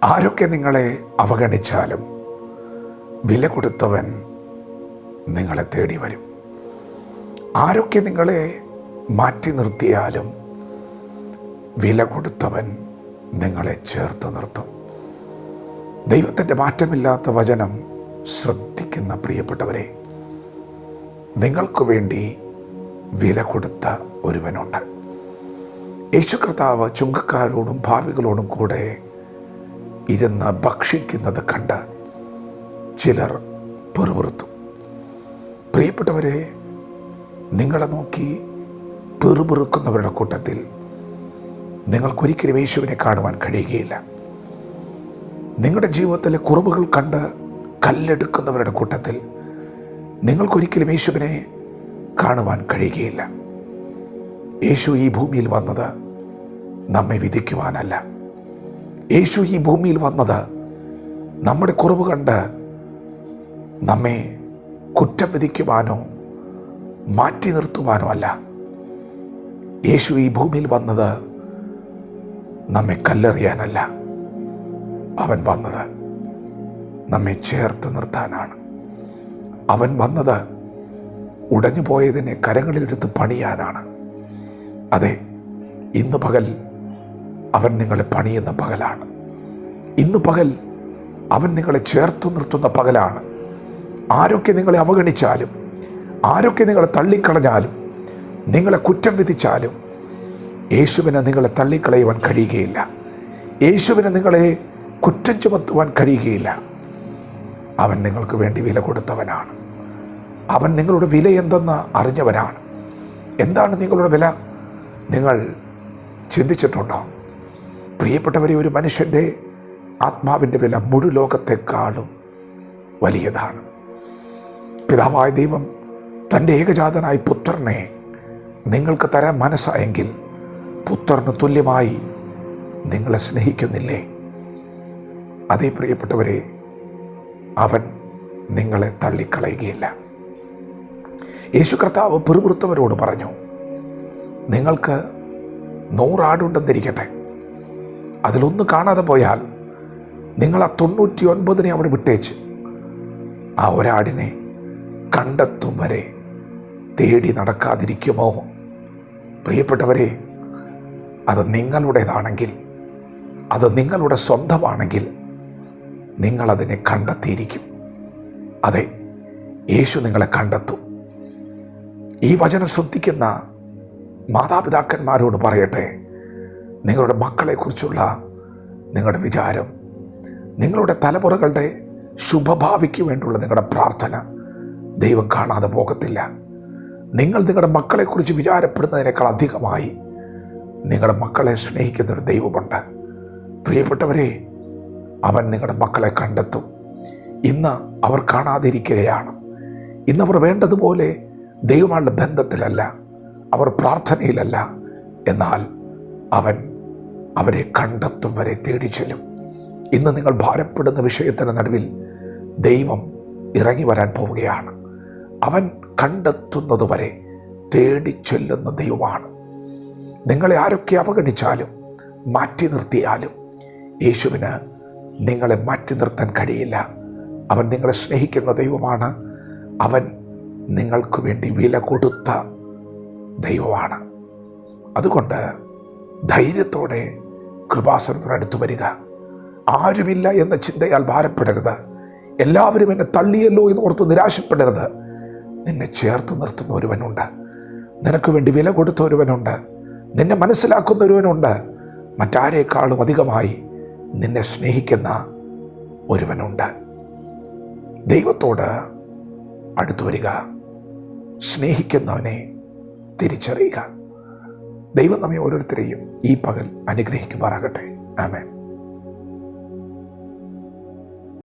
ആരൊക്കെ നിങ്ങളെ അവഗണിച്ചാലും വില കൊടുത്തവൻ നിങ്ങളെ തേടി വരും. ആരൊക്കെ നിങ്ങളെ മാറ്റി നിർത്തിയാലും വില കൊടുത്തവൻ നിങ്ങളെ ചേർത്ത് നിർത്തും. ദൈവത്തിൻ്റെ മാറ്റമില്ലാത്ത വചനം ശ്രദ്ധിക്കുന്ന പ്രിയപ്പെട്ടവരെ, നിങ്ങൾക്ക് വേണ്ടി വില കൊടുത്ത ഒരുവനുണ്ട്. യേശു കർത്താവ് ചുങ്കക്കാരോടും ഭാവികളോടും കൂടെ ഇരുന്ന് ഭക്ഷിക്കുന്നത് കണ്ട് ചിലർ പെറുപിറുത്തു. പ്രിയപ്പെട്ടവരെ, നിങ്ങളെ നോക്കി പെറുപിറുക്കുന്നവരുടെ കൂട്ടത്തിൽ നിങ്ങൾക്കൊരിക്കലും യേശുവിനെ കാണുവാൻ കഴിയുകയില്ല. നിങ്ങളുടെ ജീവിതത്തിലെ കുറവുകൾ കണ്ട് കല്ലെടുക്കുന്നവരുടെ കൂട്ടത്തിൽ നിങ്ങൾക്കൊരിക്കലും യേശുവിനെ കാണുവാൻ കഴിയുകയില്ല. യേശു ഈ ഭൂമിയിൽ വന്നത് നമ്മെ വിധിക്കുവാനല്ല. യേശു ഈ ഭൂമിയിൽ വന്നത് നമ്മുടെ കുറവ് കണ്ട് നമ്മെ കുറ്റം വിധിക്കുവാനോ മാറ്റി നിർത്തുവാനോ അല്ല. യേശു ഈ ഭൂമിയിൽ വന്നത് നമ്മെ കല്ലെറിയാനല്ല. അവൻ വന്നത് നമ്മെ ചേർത്ത് നിർത്താനാണ്. അവൻ വന്നത് ഉടഞ്ഞു പോയതിനെ കരങ്ങളിലെടുത്ത് പണിയാനാണ്. അതെ, ഇന്ന് പകൽ അവൻ നിങ്ങളെ പണിയുന്ന പകലാണ്. ഇന്ന് പകൽ അവൻ നിങ്ങളെ ചേർത്ത് നിർത്തുന്ന പകലാണ്. ആരൊക്കെ നിങ്ങളെ അവഗണിച്ചാലും, ആരൊക്കെ നിങ്ങളെ തള്ളിക്കളഞ്ഞാലും, നിങ്ങളെ കുറ്റം വിധിച്ചാലും യേശുവിനെ നിങ്ങളെ തള്ളിക്കളയുവാൻ കഴിയുകയില്ല. യേശുവിനെ നിങ്ങളെ കുറ്റം ചുമത്തുവാൻ കഴിയുകയില്ല. അവൻ നിങ്ങൾക്ക് വേണ്ടി വില കൊടുത്തവനാണ്. അവൻ നിങ്ങളുടെ വില എന്തെന്ന് അറിഞ്ഞവനാണ്. എന്താണ് നിങ്ങളുടെ വില? നിങ്ങൾ ചിന്തിച്ചിട്ടുണ്ടോ? പ്രിയപ്പെട്ടവരെ, ഒരു മനുഷ്യൻ്റെ ആത്മാവിൻ്റെ വില മുഴു ലോകത്തെക്കാളും വലിയതാണ്. പിതാവായ ദൈവം തൻ്റെ ഏകജാതനായ പുത്രനെ നിങ്ങൾക്ക് തരാൻ മനസ്സായെങ്കിൽ പുത്രന് തുല്യമായി നിങ്ങളെ സ്നേഹിക്കുന്നില്ലേ? അതേ പ്രിയപ്പെട്ടവരെ, അവൻ നിങ്ങളെ തള്ളിക്കളയുകയില്ല. യേശു കർത്താവ് പെറുപിറുത്തവരോട് പറഞ്ഞു, നിങ്ങൾക്ക് 100 ആടുണ്ടെന്നിരിക്കട്ടെ, അതിലൊന്ന് കാണാതെ പോയാൽ നിങ്ങൾ ആ 99 അവിടെ വിട്ടേച്ച് ആ ഒരാടിനെ കണ്ടെത്തും വരെ തേടി നടക്കാതിരിക്കുമോ? പ്രിയപ്പെട്ടവരെ, അത് നിങ്ങളുടേതാണെങ്കിൽ, അത് നിങ്ങളുടെ സ്വന്തമാണെങ്കിൽ നിങ്ങളതിനെ കണ്ടെത്തിയിരിക്കും. അതെ, യേശു നിങ്ങളെ കണ്ടെത്തും. ഈ വചനം ശ്രദ്ധിക്കുന്ന മാതാപിതാക്കന്മാരോട് പറയട്ടെ, നിങ്ങളുടെ മക്കളെക്കുറിച്ചുള്ള നിങ്ങളുടെ വിചാരം, നിങ്ങളുടെ തലമുറകളുടെ ശുഭഭാവിക്ക് വേണ്ടിയുള്ള നിങ്ങളുടെ പ്രാർത്ഥന ദൈവം കാണാതെ പോകത്തില്ല. നിങ്ങൾ നിങ്ങളുടെ മക്കളെക്കുറിച്ച് വിചാരപ്പെടുന്നതിനേക്കാൾ അധികമായി നിങ്ങളുടെ മക്കളെ സ്നേഹിക്കുന്നൊരു ദൈവമുണ്ട്. പ്രിയപ്പെട്ടവരെ, അവൻ നിങ്ങളുടെ മക്കളെ കണ്ടെത്തും. ഇന്ന് അവർ കാണാതിരിക്കുകയാണ്. ഇന്നവർ വേണ്ടതുപോലെ ദൈവമായുള്ള ബന്ധത്തിലല്ല, അവർ പ്രാർത്ഥനയിലല്ല. എന്നാൽ അവൻ അവരെ കണ്ടെത്തും വരെ തേടി ചെല്ലും. ഇന്ന് നിങ്ങൾ ഭാരപ്പെടുന്ന വിഷയത്തിൻ്റെ നടുവിൽ ദൈവം ഇറങ്ങി വരാൻ പോവുകയാണ്. അവൻ കണ്ടെത്തുന്നതുവരെ തേടി ചെല്ലുന്ന ദൈവമാണ്. നിങ്ങളെ ആരൊക്കെ അവഗണിച്ചാലും മാറ്റി നിർത്തിയാലും യേശുവിന് നിങ്ങളെ മാറ്റി നിർത്താൻ കഴിയില്ല. അവൻ നിങ്ങളെ സ്നേഹിക്കുന്ന ദൈവമാണ്. അവൻ നിങ്ങൾക്ക് വേണ്ടി വില കൊടുത്ത ദൈവമാണ്. അതുകൊണ്ട് ധൈര്യത്തോടെ കൃപാസനത്തിനടുത്ത് വരിക. ആരുമില്ല എന്ന ചിന്തയാൽ ഭാരപ്പെടരുത്. എല്ലാവരും എന്നെ തള്ളിയല്ലോ എന്ന് ഓർത്ത് നിരാശപ്പെടരുത്. നിന്നെ ചേർത്ത് നിർത്തുന്ന ഒരുവനുണ്ട്. നിനക്ക് വേണ്ടി വില കൊടുത്ത ഒരുവനുണ്ട്. നിന്നെ മനസ്സിലാക്കുന്ന ഒരുവനുണ്ട്. മറ്റാരേക്കാളും അധികമായി നിന്നെ സ്നേഹിക്കുന്ന ഒരുവനുണ്ട്. ദൈവത്തോട് അടുത്തു വരിക. സ്നേഹിക്കുന്നവനെ തിരിച്ചറിയുക. ദൈവം നമ്മെ ഓരോരുത്തരെയും ഈ പകൽ അനുഗ്രഹിക്കുമാറാകട്ടെ. ആമേൻ.